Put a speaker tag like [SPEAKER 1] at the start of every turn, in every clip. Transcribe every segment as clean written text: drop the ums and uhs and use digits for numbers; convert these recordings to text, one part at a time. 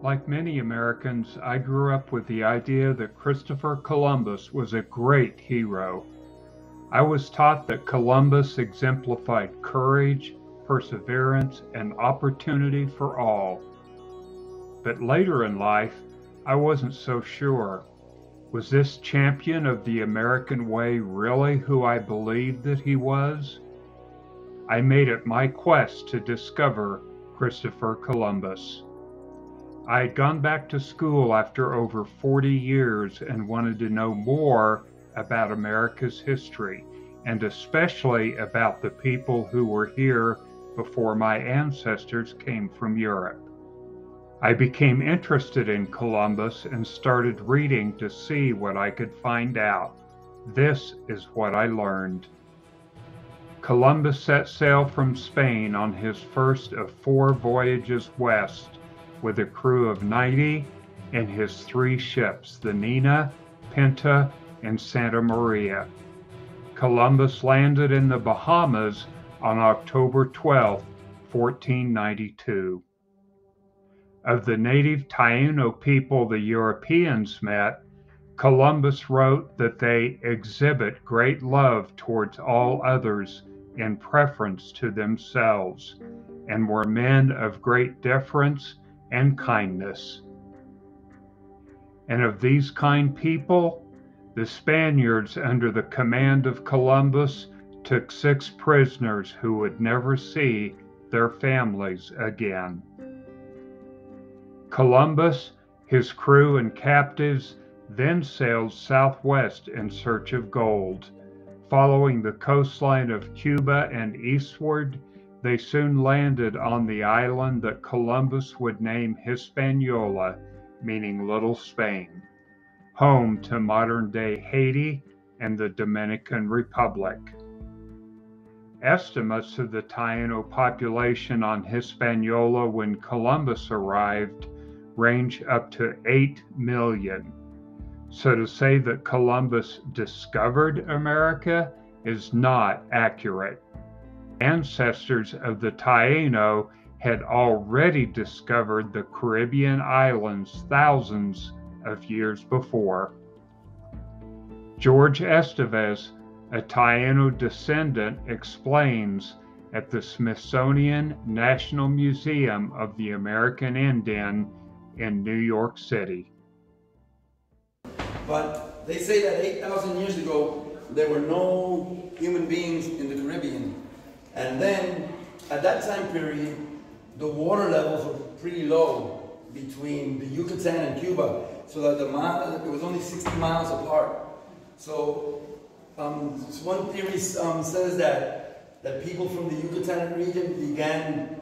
[SPEAKER 1] Like many Americans, I grew up with the idea that Christopher Columbus was a great hero. I was taught that Columbus exemplified courage, perseverance, and opportunity for all. But later in life, I wasn't so sure. Was this champion of the American way really who I believed that he was? I made it my quest to discover Christopher Columbus. I had gone back to school after over 40 years and wanted to know more about America's history, and especially about the people who were here before my ancestors came from Europe. I became interested in Columbus and started reading to see what I could find out. This is what I learned. Columbus set sail from Spain on his first of 4 voyages west with a crew of 90 and his 3 ships, the Nina, Pinta, and Santa Maria. Columbus landed in the Bahamas on October 12, 1492. Of the native Taino people the Europeans met, Columbus wrote that they exhibit great love towards all others in preference to themselves, and were men of great deference and kindness. And of these kind people, the Spaniards, under the command of Columbus, took 6 prisoners who would never see their families again. Columbus, his crew, and captives then sailed southwest in search of gold. Following the coastline of Cuba and eastward, they soon landed on the island that Columbus would name Hispaniola, meaning Little Spain, home to modern-day Haiti and the Dominican Republic. Estimates of the Taino population on Hispaniola when Columbus arrived range up to 8 million. So to say that Columbus discovered America is not accurate. Ancestors of the Taino had already discovered the Caribbean islands thousands of years before. George Estevez, a Taino descendant, explains at the Smithsonian National Museum of the American Indian in New York City.
[SPEAKER 2] But they say that 8,000 years ago, there were no human beings in the Caribbean. And then, at that time period, the water levels were pretty low between the Yucatan and Cuba, so that it was only 60 miles apart. So, one theory says that people from the Yucatan region began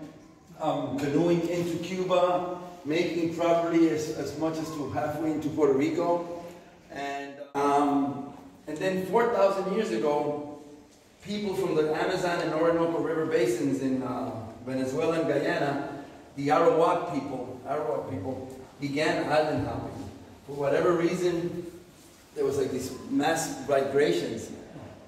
[SPEAKER 2] canoeing into Cuba, making probably as much as to halfway into Puerto Rico. And then 4,000 years ago, people from the Amazon and Orinoco River basins in Venezuela and Guyana, the Arawak people began island hopping. For whatever reason, there was like these mass migrations,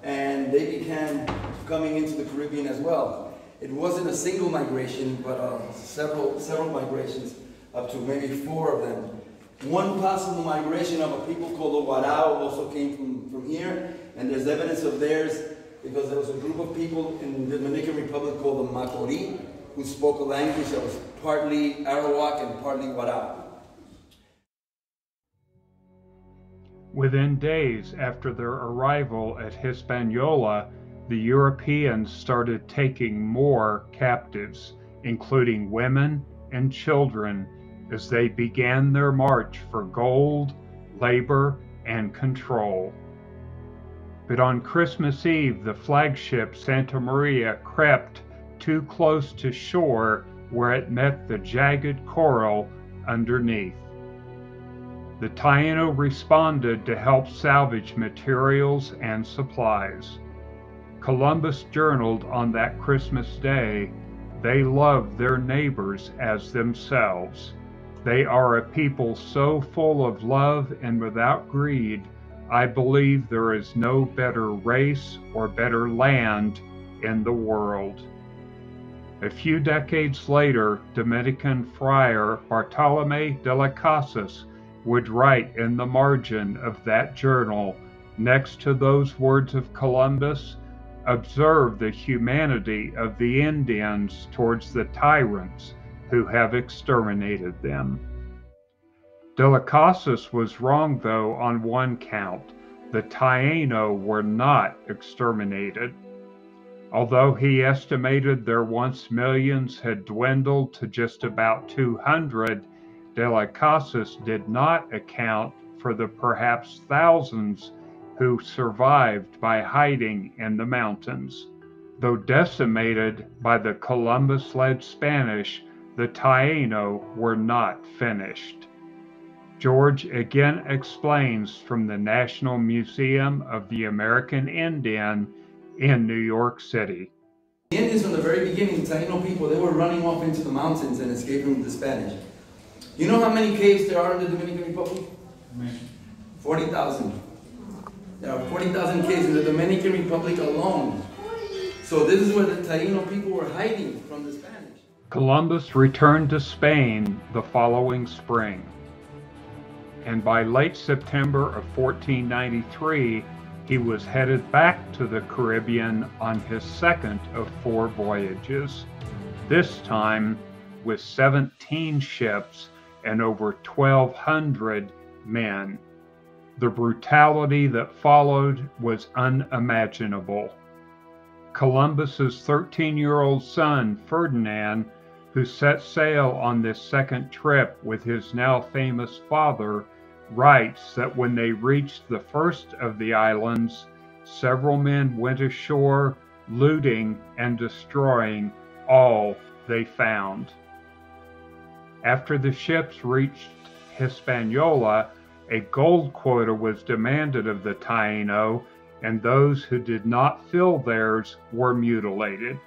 [SPEAKER 2] and they began coming into the Caribbean as well. It wasn't a single migration, but several migrations, up to maybe 4 of them. One possible migration of a people called the Warao also came from here, and there's evidence of theirs because there was a group of people in the Dominican Republic called the Macori who spoke a language that was partly Arawak and partly Warao.
[SPEAKER 1] Within days after their arrival at Hispaniola, the Europeans started taking more captives, including women and children, as they began their march for gold, labor, and control. But on Christmas Eve, the flagship Santa Maria crept too close to shore where it met the jagged coral underneath. The Taino responded to help salvage materials and supplies. Columbus journaled on that Christmas day, "They loved their neighbors as themselves. They are a people so full of love and without greed, I believe there is no better race or better land in the world." A few decades later, Dominican friar Bartolomé de las Casas would write in the margin of that journal, next to those words of Columbus, "Observe the humanity of the Indians towards the tyrants who have exterminated them." De las Casas was wrong, though, on one count. The Taino were not exterminated. Although he estimated their once millions had dwindled to just about 200, de las Casas did not account for the perhaps thousands who survived by hiding in the mountains. Though decimated by the Columbus-led Spanish, the Taino were not finished. George again explains from the National Museum of the American Indian in New York City.
[SPEAKER 2] The Indians from the very beginning, Taino people, they were running off into the mountains and escaping from the Spanish. You know how many caves there are in the Dominican Republic? 40,000. There are 40,000 caves in the Dominican Republic alone. So this is where the Taino people were hiding from the Spanish.
[SPEAKER 1] Columbus returned to Spain the following spring, and by late September of 1493, he was headed back to the Caribbean on his second of 4 voyages, this time with 17 ships and over 1,200 men. The brutality that followed was unimaginable. Columbus's 13-year-old son, Ferdinand, who set sail on this second trip with his now famous father, writes that when they reached the first of the islands, several men went ashore, looting and destroying all they found. After the ships reached Hispaniola, a gold quota was demanded of the Taino, and those who did not fill theirs were mutilated.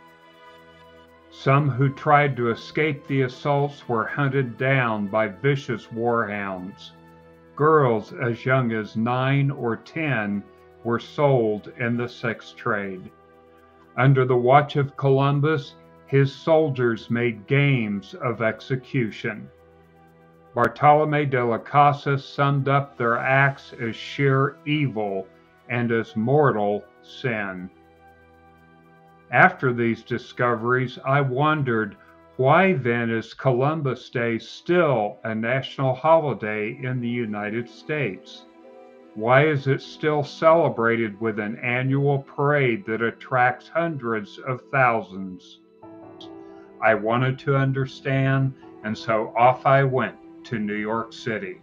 [SPEAKER 1] Some who tried to escape the assaults were hunted down by vicious warhounds. Girls as young as 9 or 10 were sold in the sex trade. Under the watch of Columbus, his soldiers made games of execution. Bartolomé de las Casas summed up their acts as sheer evil and as mortal sin. After these discoveries, I wondered, why then is Columbus Day still a national holiday in the United States? Why is it still celebrated with an annual parade that attracts hundreds of thousands? I wanted to understand, and so off I went to New York City.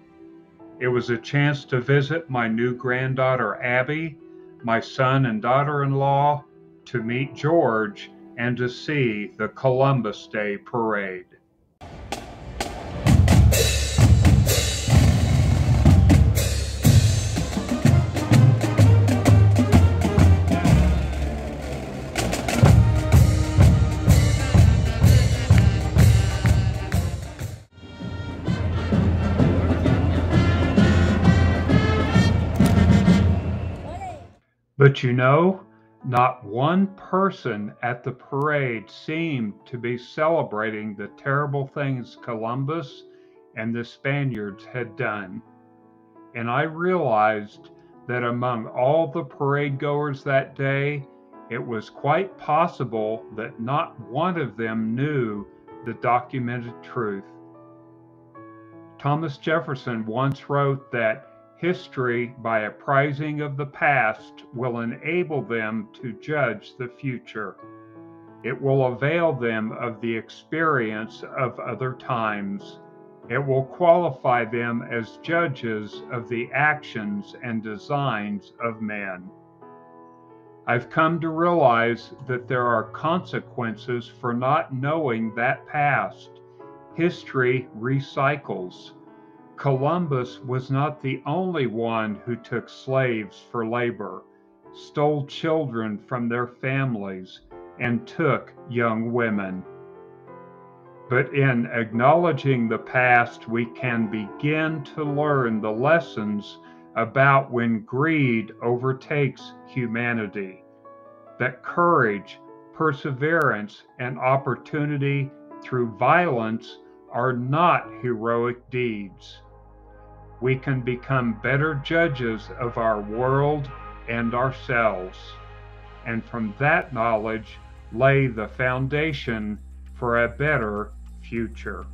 [SPEAKER 1] It was a chance to visit my new granddaughter Abby, my son and daughter-in-law, to meet George, and to see the Columbus Day Parade. But you know, not one person at the parade seemed to be celebrating the terrible things Columbus and the Spaniards had done. And I realized that among all the parade goers that day, it was quite possible that not one of them knew the documented truth. Thomas Jefferson once wrote that history, by apprising of the past, will enable them to judge the future. It will avail them of the experience of other times. It will qualify them as judges of the actions and designs of men. I've come to realize that there are consequences for not knowing that past. History recycles. Columbus was not the only one who took slaves for labor, stole children from their families, and took young women. But in acknowledging the past, we can begin to learn the lessons about when greed overtakes humanity, that courage, perseverance, and opportunity through violence are not heroic deeds. We can become better judges of our world and ourselves, and from that knowledge lay the foundation for a better future.